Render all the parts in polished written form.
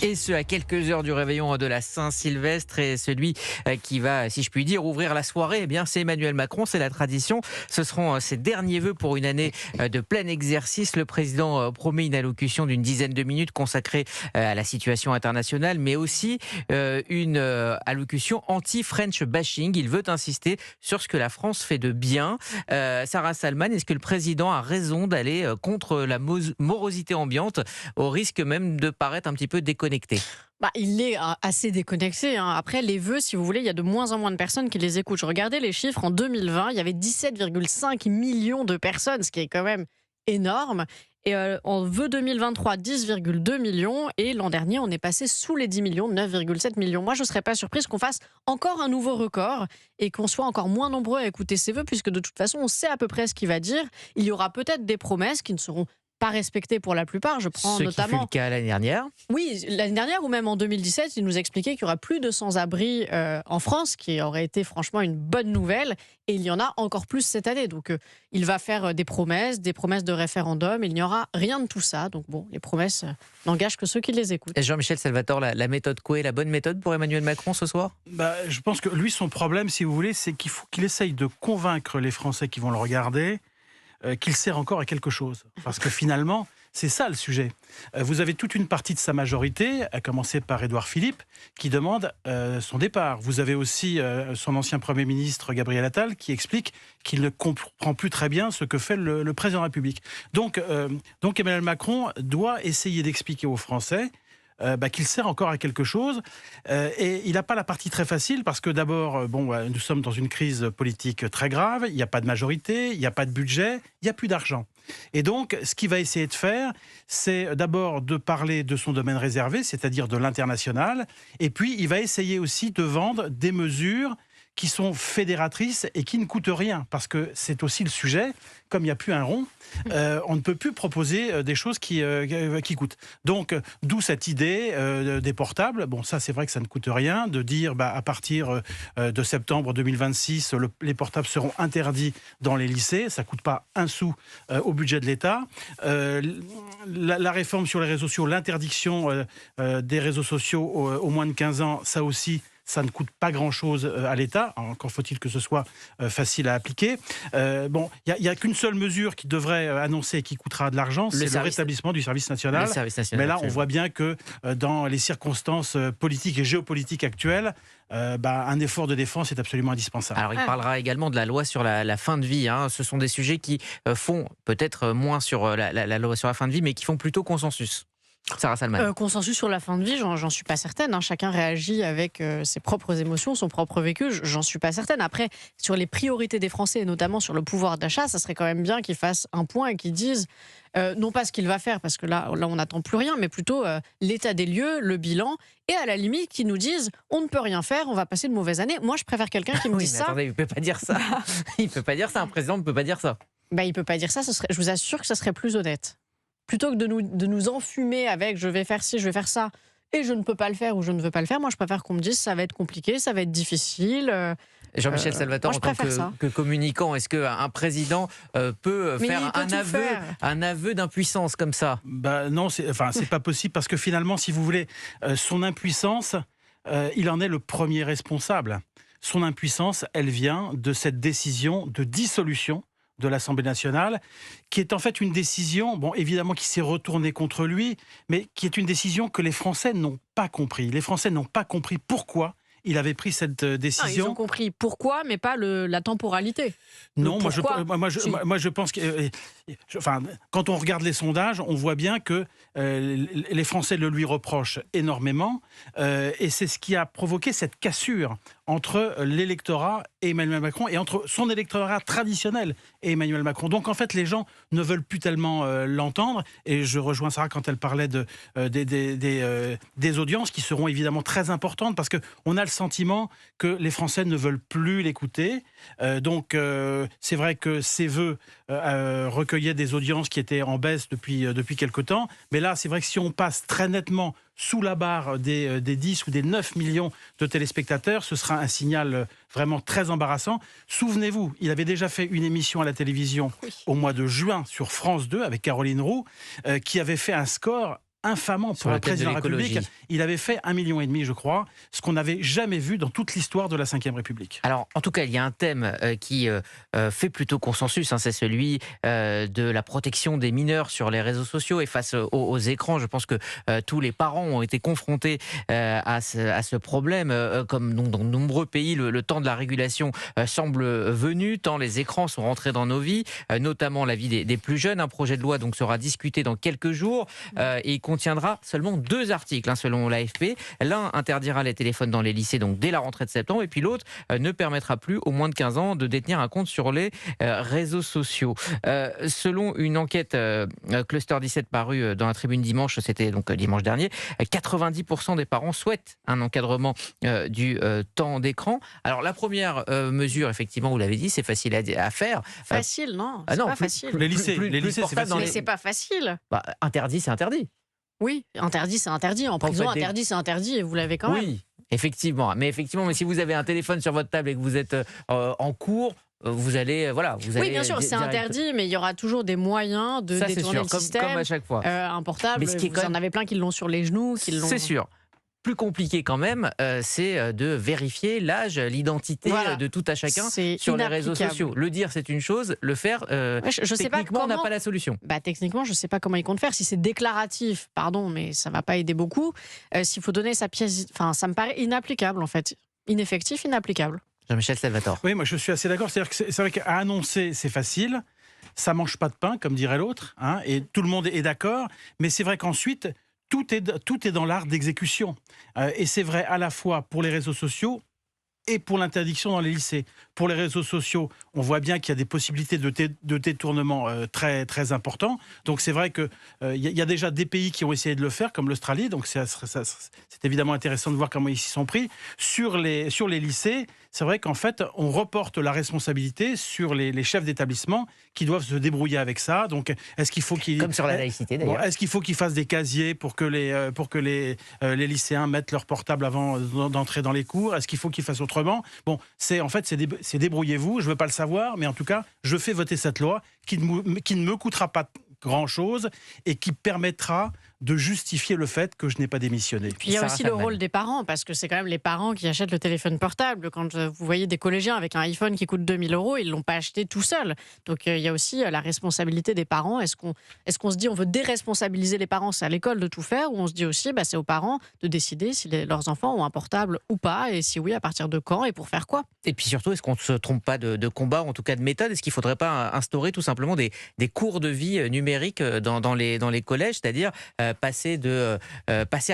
Et ce, à quelques heures du réveillon de la Saint-Sylvestre, et celui qui va, si je puis dire, ouvrir la soirée, eh bien, c'est Emmanuel Macron, c'est la tradition. Ce seront ses derniers vœux pour une année de plein exercice. Le président promet une allocution d'une dizaine de minutes consacrée à la situation internationale, mais aussi une allocution anti-French bashing. Il veut insister sur ce que la France fait de bien. Sarah Salman, est-ce que le président a raison d'aller contre la morosité ambiante, au risque même de paraître un petit peu déconnecté? Il est assez déconnecté. Après, les vœux, si vous voulez, il y a de moins en moins de personnes qui les écoutent. Je regardais les chiffres. En 2020, il y avait 17,5 millions de personnes, ce qui est quand même énorme. Et en vœux 2023, 10,2 millions. Et l'an dernier, on est passé sous les 10 millions, 9,7 millions. Moi, je ne serais pas surprise qu'on fasse encore un nouveau record et qu'on soit encore moins nombreux à écouter ces vœux, puisque de toute façon, on sait à peu près ce qu'il va dire. Il y aura peut-être des promesses qui ne seront pas respectées pour la plupart. Je prends notamment... Ce qui fut le cas l'année dernière. Oui, l'année dernière ou même en 2017, il nous expliquait qu'il y aura plus de sans-abri en France, qui aurait été franchement une bonne nouvelle. Et il y en a encore plus cette année. Donc il va faire des promesses de référendum. Il n'y aura rien de tout ça. Donc bon, les promesses n'engagent que ceux qui les écoutent. Et Jean-Michel Salvatore, la méthode Coué est la bonne méthode pour Emmanuel Macron ce soir? Je pense que lui, son problème, si vous voulez, c'est qu'il faut qu'il essaye de convaincre les Français qui vont le regarder qu'il sert encore à quelque chose. Parce que finalement, c'est ça le sujet. Vous avez toute une partie de sa majorité, à commencer par Édouard Philippe, qui demande son départ. Vous avez aussi son ancien Premier ministre, Gabriel Attal, qui explique qu'il ne comprend plus très bien ce que fait le président de la République. Donc Emmanuel Macron doit essayer d'expliquer aux Français qu'il sert encore à quelque chose. Et il n'a pas la partie très facile parce que d'abord, nous sommes dans une crise politique très grave, il n'y a pas de majorité, il n'y a pas de budget, il n'y a plus d'argent. Et donc, ce qu'il va essayer de faire, c'est d'abord de parler de son domaine réservé, c'est-à-dire de l'international, et puis il va essayer aussi de vendre des mesures qui sont fédératrices et qui ne coûtent rien, parce que c'est aussi le sujet, comme il n'y a plus un rond, on ne peut plus proposer des choses qui coûtent. Donc, d'où cette idée des portables. Bon, ça, c'est vrai que ça ne coûte rien, de dire, à partir de septembre 2026, les portables seront interdits dans les lycées, ça ne coûte pas un sou au budget de l'État. La réforme sur les réseaux sociaux, l'interdiction des réseaux sociaux aux moins de 15 ans, ça aussi, ça ne coûte pas grand-chose à l'État. Encore faut-il que ce soit facile à appliquer. Il n'y a qu'une seule mesure qui devrait annoncer et qui coûtera de l'argent, c'est le rétablissement du service national. Mais là, on voit bien que dans les circonstances politiques et géopolitiques actuelles, un effort de défense est absolument indispensable. Alors, il parlera également de la loi sur la fin de vie. Ce sont des sujets qui font peut-être moins sur la loi sur la fin de vie, mais qui font plutôt consensus. Sarah Salman. Consensus sur la fin de vie, j'en suis pas certaine. Chacun réagit avec ses propres émotions, son propre vécu. J'en suis pas certaine. Après, sur les priorités des Français, et notamment sur le pouvoir d'achat, ça serait quand même bien qu'ils fassent un point et qu'ils disent, non pas ce qu'il va faire, parce que là on n'attend plus rien, mais plutôt l'état des lieux, le bilan, et à la limite qu'ils nous disent, on ne peut rien faire, on va passer de mauvaises années. Moi, je préfère quelqu'un qui me dise ça. Attendez, il peut pas dire ça. Il peut pas dire ça. Un président ne peut pas dire ça. Il peut pas dire ça. Je vous assure que ça serait plus honnête. Plutôt que de nous enfumer avec je vais faire ci, je vais faire ça, et je ne peux pas le faire ou je ne veux pas le faire, moi je préfère qu'on me dise ça va être compliqué, ça va être difficile. Jean-Michel Salvatore, en tant que communicant, est-ce qu'un président peut faire un aveu d'impuissance comme ça? Non, c'est pas possible, parce que finalement, si vous voulez, son impuissance, il en est le premier responsable. Son impuissance, elle vient de cette décision de dissolution de l'Assemblée nationale, qui est en fait une décision, évidemment, qui s'est retournée contre lui, mais qui est une décision que les Français n'ont pas compris. Les Français n'ont pas compris pourquoi il avait pris cette décision. Ils ont compris pourquoi, mais pas la temporalité. Non, moi je pense que... quand on regarde les sondages, on voit bien que les Français le lui reprochent énormément, et c'est ce qui a provoqué cette cassure entre l'électorat et Emmanuel Macron, et entre son électorat traditionnel et Emmanuel Macron. Donc en fait, les gens ne veulent plus tellement l'entendre, et je rejoins Sarah quand elle parlait des audiences qui seront évidemment très importantes, parce qu'on a le sentiment que les Français ne veulent plus l'écouter. C'est vrai que ses vœux recueillaient des audiences qui étaient en baisse depuis quelque temps, mais là, c'est vrai que si on passe très nettement sous la barre des 10 ou des 9 millions de téléspectateurs, ce sera un signal vraiment très embarrassant. Souvenez-vous, il avait déjà fait une émission à la télévision au mois de juin sur France 2 avec Caroline Roux, qui avait fait un score infamant Sur pour la le tête président de de la République. l'écologie. Il avait fait 1,5 million, je crois, ce qu'on n'avait jamais vu dans toute l'histoire de la Ve République. Alors, en tout cas, il y a un thème qui fait plutôt consensus, hein, c'est celui de la protection des mineurs sur les réseaux sociaux et face aux écrans. Je pense que tous les parents ont été confrontés à ce problème. Comme donc, dans de nombreux pays, le temps de la régulation semble venu, tant les écrans sont rentrés dans nos vies, notamment la vie des plus jeunes. Un projet de loi donc sera discuté dans quelques jours et il contiendra seulement 2 articles, hein, selon l'AFP. L'un interdira les téléphones dans les lycées donc dès la rentrée de septembre, et puis l'autre ne permettra plus aux moins de 15 ans de détenir un compte sur les réseaux sociaux. Selon une enquête Cluster 17 parue dans la Tribune dimanche, c'était donc dimanche dernier, 90% des parents souhaitent un encadrement du temps d'écran. Alors la première mesure, effectivement, vous l'avez dit, c'est facile à faire. Facile, non, c'est non, pas plus- facile. Les lycées, c'est portable dans facile. Mais c'est pas facile. Interdit, c'est interdit. Oui, interdit, c'est interdit. En Quand vous prison, faites des- interdit, c'est interdit, et vous l'avez quand même. Oui, effectivement. Mais si vous avez un téléphone sur votre table et que vous êtes en cours, vous allez, Oui, bien sûr, c'est interdit, mais il y aura toujours des moyens de Ça, c'est détourner sûr, le comme système. à chaque fois. Un portable, Mais ce qui est vous quand en même- avez plein qui l'ont sur les genoux, qui l'ont... C'est sûr. Plus compliqué quand même, c'est de vérifier l'âge, l'identité Voilà. de tout à chacun C'est sur les réseaux inapplicable. sociaux. Le dire, c'est une chose, le faire, Je sais pas techniquement, on n'a comment... pas la solution. Techniquement, je ne sais pas comment ils comptent faire. Si c'est déclaratif, pardon, mais ça ne va pas aider beaucoup. S'il faut donner sa pièce... Enfin, ça me paraît inapplicable, en fait. Ineffectif, inapplicable. Jean-Michel Salvatore. Oui, moi je suis assez d'accord. C'est-à-dire que c'est vrai qu'à annoncer, c'est facile. Ça mange pas de pain, comme dirait l'autre, hein, et tout le monde est d'accord. Mais c'est vrai qu'ensuite, tout est dans l'art d'exécution. Et c'est vrai à la fois pour les réseaux sociaux et pour l'interdiction dans les lycées. Pour les réseaux sociaux, on voit bien qu'il y a des possibilités de détournement très, très importants. Donc c'est vrai qu'il y a déjà des pays qui ont essayé de le faire, comme l'Australie. Donc c'est évidemment intéressant de voir comment ils s'y sont pris. Sur les lycées, c'est vrai qu'en fait, on reporte la responsabilité sur les chefs d'établissement qui doivent se débrouiller avec ça. Donc est-ce qu'il faut qu'ils... Comme sur la laïcité, d'ailleurs. Est-ce qu'il faut qu'ils fassent des casiers pour que les lycéens mettent leur portable avant d'entrer dans les cours? Est-ce qu'il faut qu'ils fassent autrement? Bon, c'est débrouillez-vous, je ne veux pas le savoir, mais en tout cas, je fais voter cette loi qui ne me coûtera pas grand-chose et qui permettra de justifier le fait que je n'ai pas démissionné. Puis il y a Sarah aussi le Salman. rôle des parents, parce que c'est quand même les parents qui achètent le téléphone portable. Quand vous voyez des collégiens avec un iPhone qui coûte 2 000 €, ils ne l'ont pas acheté tout seul. Donc il y a aussi la responsabilité des parents. Est-ce qu'on se dit on veut déresponsabiliser les parents, c'est à l'école de tout faire, ou on se dit aussi c'est aux parents de décider si leurs enfants ont un portable ou pas, et si oui, à partir de quand et pour faire quoi? Et puis surtout, est-ce qu'on ne se trompe pas de combat, en tout cas de méthode? Est-ce qu'il ne faudrait pas instaurer tout simplement des cours de vie numériques dans les collèges, c'est-à-dire passer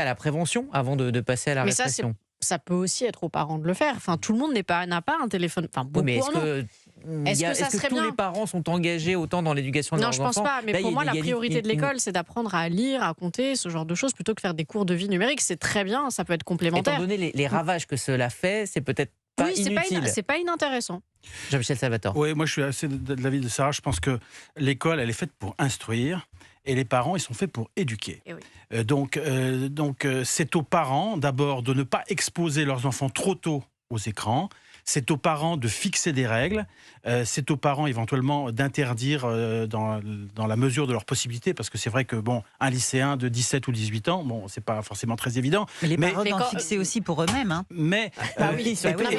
à la prévention avant de passer à la Mais ça, répression? Ça peut aussi être aux parents de le faire. Enfin, tout le monde n'a pas un téléphone. Enfin, Oui, beaucoup mais en ont. Est-ce que ça serait tous bien les parents sont engagés autant dans l'éducation de Non, leurs je pense enfants? pas. Mais Là, il y pour a moi, une la égalité- priorité de l'école, c'est d'apprendre à lire, à compter, ce genre de choses, plutôt que faire des cours de vie numérique. C'est très bien, ça peut être Étant complémentaire. donné les ravages que cela fait, c'est peut-être pas Oui, inutile. c'est pas inintéressant. Jean-Michel Salvatore. Oui, moi je suis assez de l'avis de Sarah. Je pense que l'école, elle est faite pour instruire et les parents, ils sont faits pour éduquer. Eh oui. Donc, c'est aux parents d'abord de ne pas exposer leurs enfants trop tôt aux écrans. C'est aux parents de fixer des règles. C'est aux parents éventuellement d'interdire dans la mesure de leurs possibilités, parce que c'est vrai que un lycéen de 17 ou 18 ans, c'est pas forcément très évident. Mais les parents Mais doivent quand- fixer aussi pour eux-mêmes. Hein. Mais oui, c'est vrai.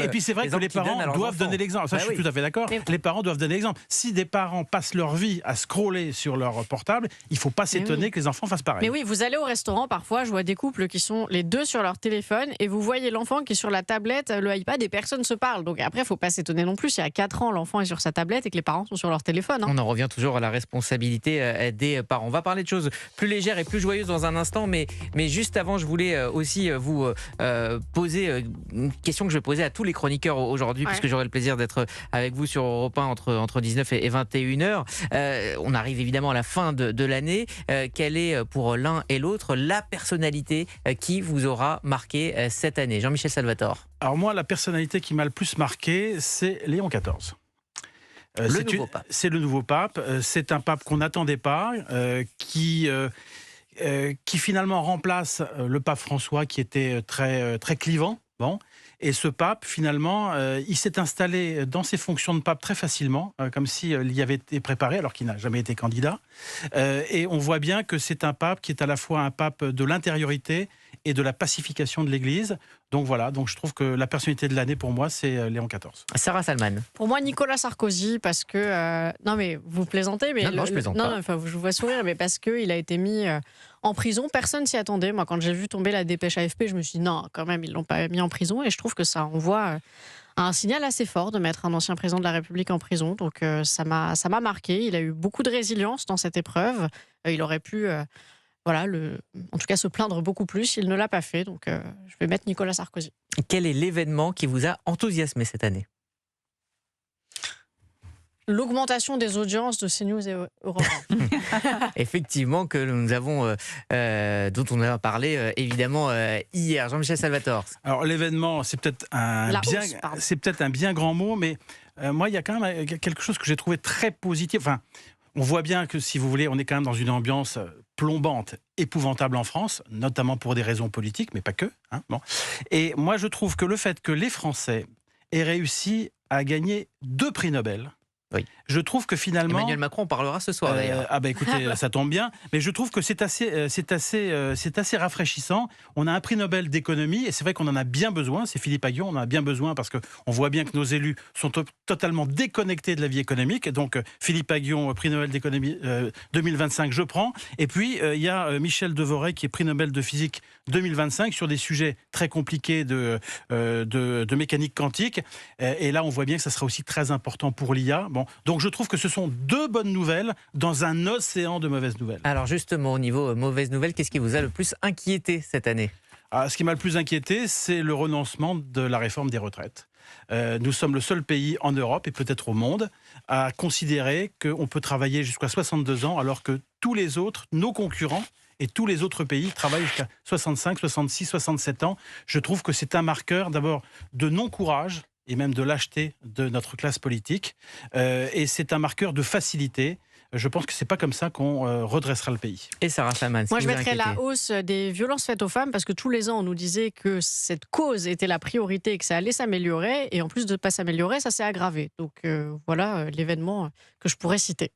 et puis c'est vrai que les Exemple qu'ils donnent à parents leurs doivent enfants. donner l'exemple. Ça, Bah je suis oui. tout à fait d'accord. Mais- Les parents doivent donner l'exemple. Si des parents passent leur vie à scroller sur leur portable, il faut pas s'étonner oui. que les enfants fassent pareil. Mais oui, vous allez au restaurant, parfois, je vois des couples qui sont les deux sur leur téléphone et vous voyez l'enfant qui est sur la tablette, le iPad, et personne se parle. Donc après, il ne faut pas s'étonner non plus. Il y a 4 ans, l'enfant est sur sa tablette et que les parents sont sur leur téléphone. Hein. On en revient toujours à la responsabilité des parents. On va parler de choses plus légères et plus joyeuses dans un instant, mais juste avant, je voulais aussi vous poser une question que je vais poser à tous les chroniqueurs aujourd'hui, Ouais. puisque j'aurai le plaisir d'être avec vous sur Europe 1 entre 19 et 21h. On arrive évidemment à la fin de l'année. Quelle est pour l'un et l'autre la personnalité qui vous aura marqué cette année? Jean-Michel Salvatore. Alors moi, la personnalité qui m'a le plus marqué, c'est Léon XIV. Nouveau pape. C'est le nouveau pape. C'est un pape qu'on n'attendait pas, qui finalement remplace le pape François, qui était très clivant. Bon. Et ce pape, finalement, il s'est installé dans ses fonctions de pape très facilement, comme s'il y avait été préparé, alors qu'il n'a jamais été candidat. Et on voit bien que c'est un pape qui est à la fois un pape de l'intériorité et de la pacification de l'Église. Donc voilà, donc je trouve que la personnalité de l'année pour moi, c'est Léon XIV. Sarah Salman. Pour moi, Nicolas Sarkozy, parce que... non, mais vous plaisantez, mais... Non, je plaisante pas. Non, enfin, je vous vois sourire, mais parce qu'il a été mis en prison. Personne s'y attendait. Moi, quand j'ai vu tomber la dépêche AFP, je me suis dit, non, quand même, ils ne l'ont pas mis en prison. Et je trouve que ça envoie un signal assez fort de mettre un ancien président de la République en prison. Donc, ça m'a marqué. Il a eu beaucoup de résilience dans cette épreuve. Il aurait pu... voilà, en tout cas se plaindre beaucoup plus. Il ne l'a pas fait, donc je vais mettre Nicolas Sarkozy. Quel est l'événement qui vous a enthousiasmé cette année? L'augmentation des audiences de CNews et Europe 1. Effectivement, que nous avons, dont on a parlé évidemment hier. Jean-Michel Salvatore. Alors l'événement, c'est peut-être un bien grand mot, mais moi, il y a quand même quelque chose que j'ai trouvé très positif. Enfin, on voit bien que, si vous voulez, on est quand même dans une ambiance plombante, épouvantable en France, notamment pour des raisons politiques, mais pas que. Hein, bon. Et moi, je trouve que le fait que les Français aient réussi à gagner 2 prix Nobel, oui. Je trouve que finalement... Emmanuel Macron en parlera ce soir d'ailleurs. Ah bah écoutez, ça tombe bien, mais je trouve que c'est assez rafraîchissant. On a un prix Nobel d'économie, et c'est vrai qu'on en a bien besoin, c'est Philippe Aghion, on en a bien besoin parce qu'on voit bien que nos élus sont totalement déconnectés de la vie économique. Donc Philippe Aghion, prix Nobel d'économie 2025, je prends. Et puis il y a Michel Devoret qui est prix Nobel de physique 2025 sur des sujets très compliqués de mécanique quantique. Et là, on voit bien que ça sera aussi très important pour l'IA. Bon, donc je trouve que ce sont 2 bonnes nouvelles dans un océan de mauvaises nouvelles. Alors justement, au niveau mauvaises nouvelles, qu'est-ce qui vous a le plus inquiété cette année? Ce qui m'a le plus inquiété, c'est le renoncement de la réforme des retraites. Nous sommes le seul pays en Europe et peut-être au monde à considérer qu'on peut travailler jusqu'à 62 ans alors que tous les autres, nos concurrents, et tous les autres pays travaillent jusqu'à 65, 66, 67 ans. Je trouve que c'est un marqueur d'abord de non-courage et même de lâcheté de notre classe politique. Et c'est un marqueur de facilité. Je pense que c'est pas comme ça qu'on redressera le pays. Et Sarah Salman, moi je mettrais la hausse des violences faites aux femmes, parce que tous les ans on nous disait que cette cause était la priorité et que ça allait s'améliorer, et en plus de ne pas s'améliorer, ça s'est aggravé. Donc voilà l'événement que je pourrais citer.